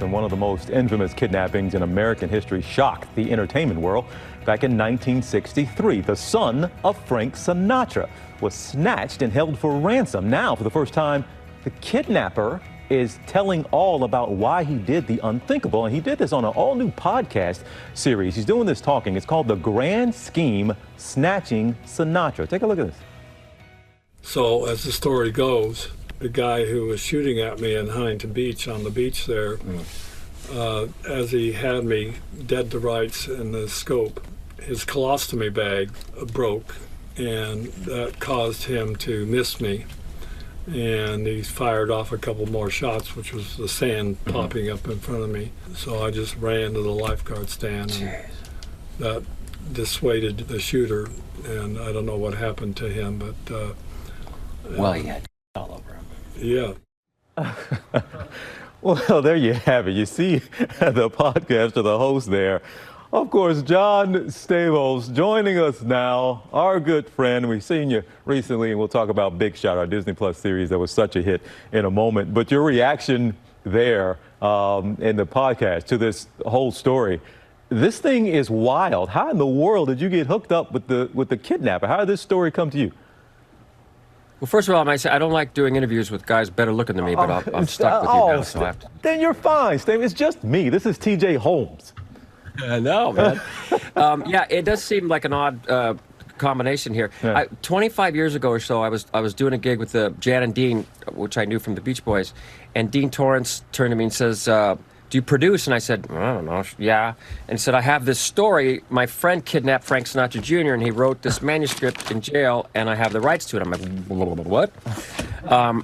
And one of the most infamous kidnappings in American history shocked the entertainment world. Back in 1963, the son of Frank Sinatra was snatched and held for ransom. Now, for the first time, the kidnapper is telling all about why he did the unthinkable. And he did this on an all-new podcast series. He's doing this talking. It's called The Grand Scheme, Snatching Sinatra. Take a look at this. So, as the story goes, the guy who was shooting at me in Huntington Beach, on the beach there, as he had me dead to rights in the scope, his colostomy bag broke, and that caused him to miss me. And he fired off a couple more shots, which was the sand popping up in front of me. So I just ran to the lifeguard stand, and that dissuaded the shooter. And I don't know what happened to him, but well, he had all over him. Yeah. Well, there you have it. You see the podcast of the host there. Of course, John Stamos joining us now, our good friend. We've seen you recently, and we'll talk about Big Shot, our Disney Plus series that was such a hit in a moment. But your reaction there in the podcast to this whole story, this thing is wild. How in the world did you get hooked up with the kidnapper? How did this story come to you? Well, first of all, I might say I don't like doing interviews with guys better looking than me, but I'm stuck with you now, so I have to. Then you're fine, Steve. It's just me. This is T.J. Holmes. I know, man. Yeah, it does seem like an odd combination here. Yeah. 25 years ago or so, I was doing a gig with Jan and Dean, which I knew from the Beach Boys, and Dean Torrance turned to me and says, do you produce? And I said, I don't know, yeah. And he said, I have this story. My friend kidnapped Frank Sinatra Jr., and he wrote this manuscript in jail, and I have the rights to it. I'm like, what?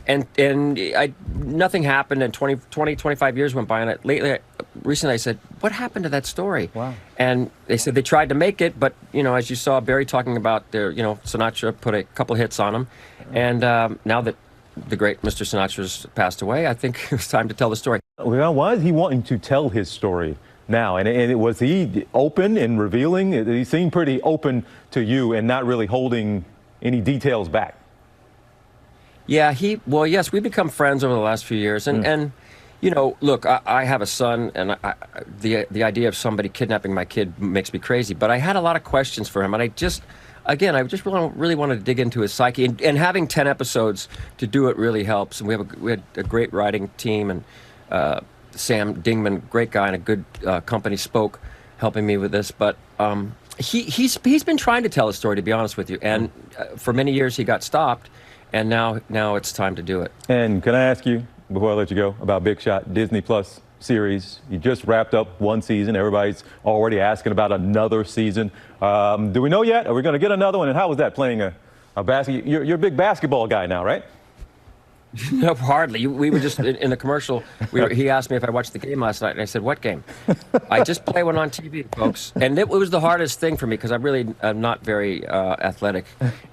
And nothing happened, and 25 years went by, and recently I said, what happened to that story? Wow. And they said they tried to make it, but, as you saw Barry talking about Sinatra put a couple hits on him. And now that the great Mr. Sinatra's passed away, I think it was time to tell the story. Well, why is he wanting to tell his story now? And was he open and revealing? He seemed pretty open to you and not really holding any details back. Yeah, well, yes, we've become friends over the last few years. And look, I have a son, and the idea of somebody kidnapping my kid makes me crazy. But I had a lot of questions for him, and I just really wanted to dig into his psyche. And having 10 episodes to do it really helps. And we had a great writing team, and Sam Dingman, great guy, and a good company, Spoke, helping me with this. But he's been trying to tell a story, to be honest with you. And for many years he got stopped, and now it's time to do it. And can I ask you, before I let you go, about Big Shot, Disney Plus series? You just wrapped up one season. Everybody's already asking about another season. Do we know yet? Are we going to get another one? And how was that playing a basket? You're a big basketball guy now, right? No, hardly. We were just in the commercial. He asked me if I watched the game last night, and I said, "What game?" I just play one on TV, folks. And it was the hardest thing for me because I'm not very athletic,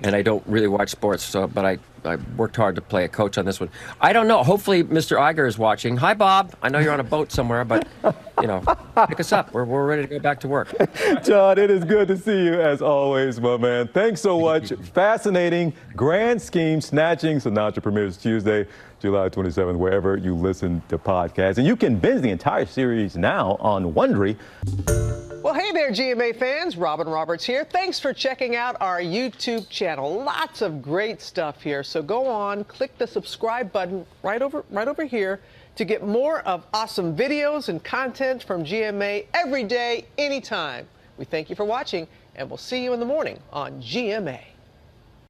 and I don't really watch sports. But I worked hard to play a coach on this one. I don't know. Hopefully, Mr. Iger is watching. Hi, Bob. I know you're on a boat somewhere, but pick us up. We're ready to go back to work. John, it is good to see you as always, my man. Thanks so much. Fascinating. Grand Scheme, Snatching Sinatra premieres Tuesday, July 27th, wherever you listen to podcasts. And you can binge the entire series now on Wondery. Well, hey there, GMA fans. Robin Roberts here. Thanks for checking out our YouTube channel. Lots of great stuff here. So go on, click the subscribe button right over here to get more of awesome videos and content from GMA every day, anytime. We thank you for watching, and we'll see you in the morning on GMA.